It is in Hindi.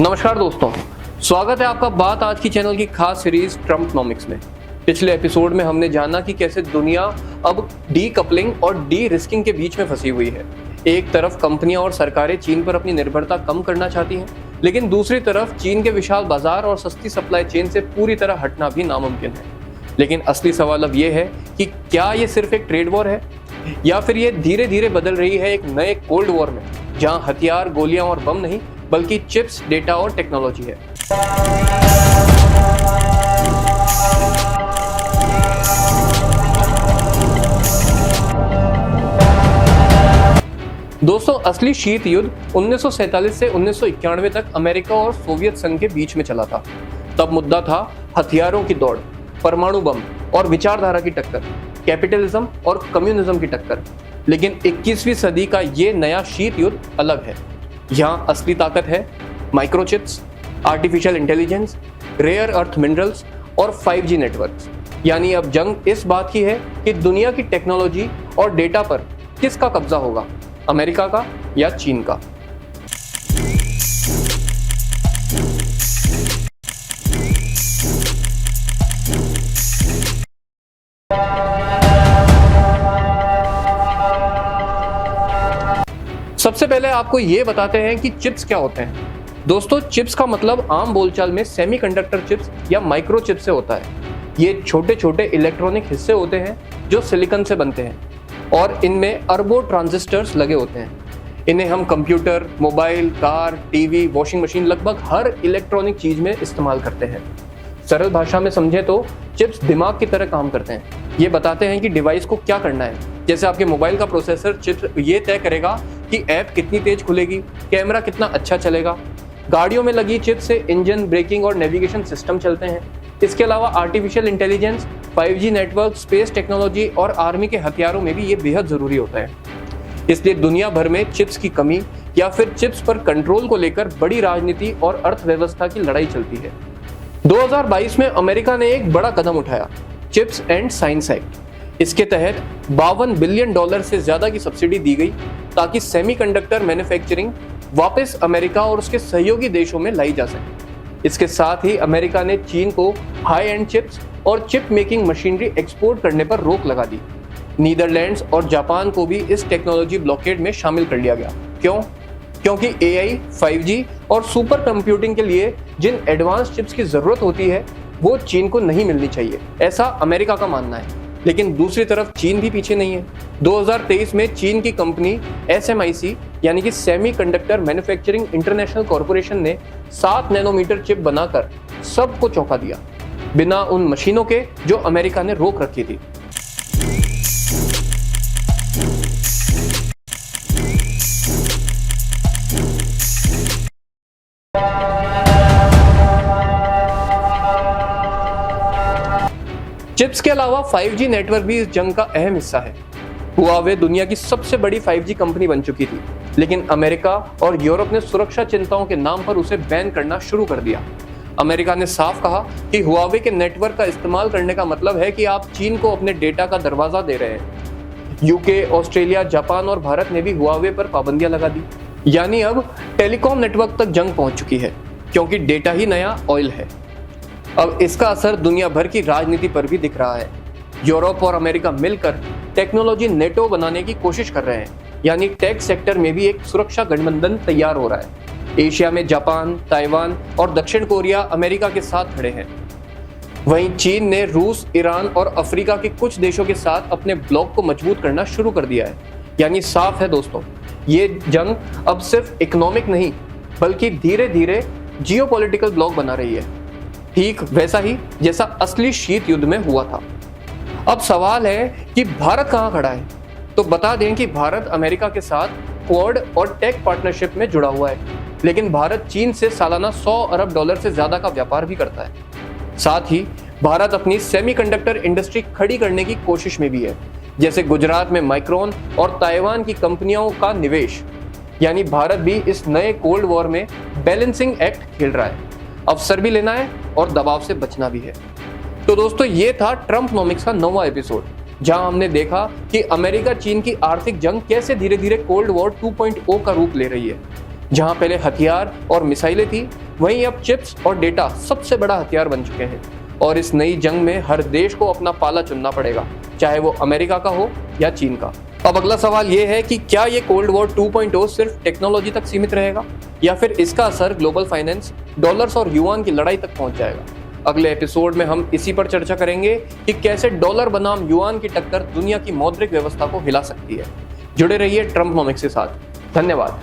नमस्कार दोस्तों, स्वागत है आपका बात आज की चैनल की खास सीरीज ट्रम्पनॉमिक्स में। पिछले एपिसोड में हमने जाना कि कैसे दुनिया अब डी कपलिंग और डी रिस्किंग के बीच में फंसी हुई है। एक तरफ कंपनियां और सरकारें चीन पर अपनी निर्भरता कम करना चाहती हैं, लेकिन दूसरी तरफ चीन के विशाल बाजार और सस्ती सप्लाई चेन से पूरी तरह हटना भी नामुमकिन है। लेकिन असली सवाल अब ये है कि क्या ये सिर्फ एक ट्रेड वॉर है या फिर ये धीरे धीरे बदल रही है एक नए कोल्ड वॉर में, जहां हथियार, गोलियां और बम नहीं बल्कि चिप्स, डेटा और टेक्नोलॉजी है। दोस्तों, असली शीत युद्ध 1947 से 1991 तक अमेरिका और सोवियत संघ के बीच में चला था। तब मुद्दा था हथियारों की दौड़, परमाणु बम और विचारधारा की टक्कर, कैपिटलिज्म और कम्युनिज्म की टक्कर। लेकिन 21वीं सदी का ये नया शीत युद्ध अलग है। यहाँ असली ताकत है microchips, artificial intelligence, rare earth minerals और 5G नेटवर्क्स। यानी अब जंग इस बात की है कि दुनिया की टेक्नोलॉजी और डेटा पर किसका कब्जा होगा, अमेरिका का या चीन का। सबसे पहले आपको ये बताते हैं कि चिप्स क्या होते हैं। दोस्तों, चिप्स का मतलब आम बोलचाल में सेमीकंडक्टर चिप्स या माइक्रो चिप्स से होता है। ये छोटे छोटे इलेक्ट्रॉनिक हिस्से होते हैं जो सिलिकॉन से बनते हैं और इनमें अरबों ट्रांजिस्टर्स लगे होते हैं। इन्हें हम computer, mobile, car, TV, washing machine, लगभग हर इलेक्ट्रॉनिक चीज में इस्तेमाल करते हैं। सरल भाषा में समझे तो चिप्स दिमाग की तरह काम करते हैं। ये बताते हैं कि डिवाइस को क्या करना है। जैसे आपके मोबाइल का प्रोसेसर चिप ये तय करेगा कि ऐप कितनी तेज खुलेगी, कैमरा कितना अच्छा चलेगा। गाड़ियों में लगी चिप से इंजन, ब्रेकिंग और नेविगेशन सिस्टम चलते हैं। इसके अलावा artificial intelligence, 5G network, space technology और आर्मी के हथियारों में भी ये बेहद जरूरी होता है। इसलिए दुनिया भर में चिप्स की कमी या फिर चिप्स पर कंट्रोल को लेकर बड़ी राजनीति और अर्थव्यवस्था की लड़ाई चलती है। 2022 में अमेरिका ने एक बड़ा कदम उठाया, चिप्स एंड साइंस एक्ट। इसके तहत $52 बिलियन से ज्यादा की सब्सिडी दी गई ताकि सेमीकंडक्टर मैन्युफैक्चरिंग वापस अमेरिका और उसके सहयोगी देशों में लाई जा सके। इसके साथ ही अमेरिका ने चीन को हाई एंड चिप्स और चिप मेकिंग मशीनरी एक्सपोर्ट करने पर रोक लगा दी। नीदरलैंड्स और जापान को भी इस टेक्नोलॉजी ब्लॉकेड में शामिल कर लिया गया। क्यों? क्योंकि AI, 5G और सुपर कंप्यूटिंग के लिए जिन एडवांस चिप्स की जरूरत होती है वो चीन को नहीं मिलनी चाहिए, ऐसा अमेरिका का मानना है। लेकिन दूसरी तरफ चीन भी पीछे नहीं है। 2023 में चीन की कंपनी SMIC यानी कि सेमीकंडक्टर मैन्युफैक्चरिंग इंटरनेशनल कॉर्पोरेशन ने 7 नैनोमीटर चिप बनाकर सबको चौंका दिया, बिना उन मशीनों के जो अमेरिका ने रोक रखी थी। चिप्स के अलावा 5G नेटवर्क भी इस जंग का अहम हिस्सा है। हुआवे दुनिया की सबसे बड़ी 5G कंपनी बन चुकी थी, लेकिन अमेरिका और यूरोप ने सुरक्षा चिंताओं के नाम पर उसे बैन करना शुरू कर दिया। अमेरिका ने साफ कहा कि हुआवे के नेटवर्क का इस्तेमाल करने का मतलब है कि आप चीन को अपने डेटा का दरवाजा दे रहे हैं। यूके, ऑस्ट्रेलिया, जापान और भारत ने भी हुआवे पर पाबंदियां लगा दी। यानी अब टेलीकॉम नेटवर्क तक जंग पहुंच चुकी है, क्योंकि डेटा ही नया ऑयल है। अब इसका असर दुनिया भर की राजनीति पर भी दिख रहा है। यूरोप और अमेरिका मिलकर टेक्नोलॉजी नेटो बनाने की कोशिश कर रहे हैं, यानी टेक सेक्टर में भी एक सुरक्षा गठबंधन तैयार हो रहा है। एशिया में जापान, ताइवान और दक्षिण कोरिया अमेरिका के साथ खड़े हैं। वहीं चीन ने रूस, ईरान और अफ्रीका के कुछ देशों के साथ अपने ब्लॉक को मजबूत करना शुरू कर दिया है। यानी साफ है दोस्तों, ये जंग अब सिर्फ इकोनॉमिक नहीं बल्कि धीरे धीरे जियोपॉलिटिकल ब्लॉक बना रही है, ठीक वैसा ही जैसा असली शीत युद्ध में हुआ था। अब सवाल है कि भारत कहां खड़ा है। तो बता दें कि भारत अमेरिका के साथ क्वाड और टेक पार्टनरशिप में जुड़ा हुआ है, लेकिन भारत चीन से सालाना $100 अरब से ज्यादा का व्यापार भी करता है। साथ ही भारत अपनी सेमीकंडक्टर इंडस्ट्री खड़ी करने की कोशिश में भी है, जैसे गुजरात में माइक्रोन और ताइवान की कंपनियों का निवेश। यानी भारत भी इस नए कोल्ड वॉर में बैलेंसिंग एक्ट खेल रहा है। अवसर भी लेना है और दबाव से बचना भी है। तो दोस्तों, ये था ट्रम्पनॉमिक्स का 9वां एपिसोड। जहां हमने देखा कि अमेरिका चीन की आर्थिक जंग कैसे धीरे धीरे कोल्ड वॉर 2.0 का रूप ले रही है। जहां पहले हथियार और मिसाइलें थी, वहीं अब चिप्स और डेटा सबसे बड़ा हथियार बन चुके हैं। और इस नई जंग में हर देश को अपना पाला चुनना पड़ेगा, चाहे वो अमेरिका का हो या चीन का। अब अगला सवाल ये है कि क्या ये कोल्ड वॉर 2.0 सिर्फ टेक्नोलॉजी तक सीमित रहेगा या फिर इसका असर ग्लोबल फाइनेंस, डॉलर्स और युआन की लड़ाई तक पहुंच जाएगा। अगले एपिसोड में हम इसी पर चर्चा करेंगे कि कैसे डॉलर बनाम युआन की टक्कर दुनिया की मौद्रिक व्यवस्था को हिला सकती है। जुड़े रहिए ट्रम्पनॉमिक्स के साथ। धन्यवाद।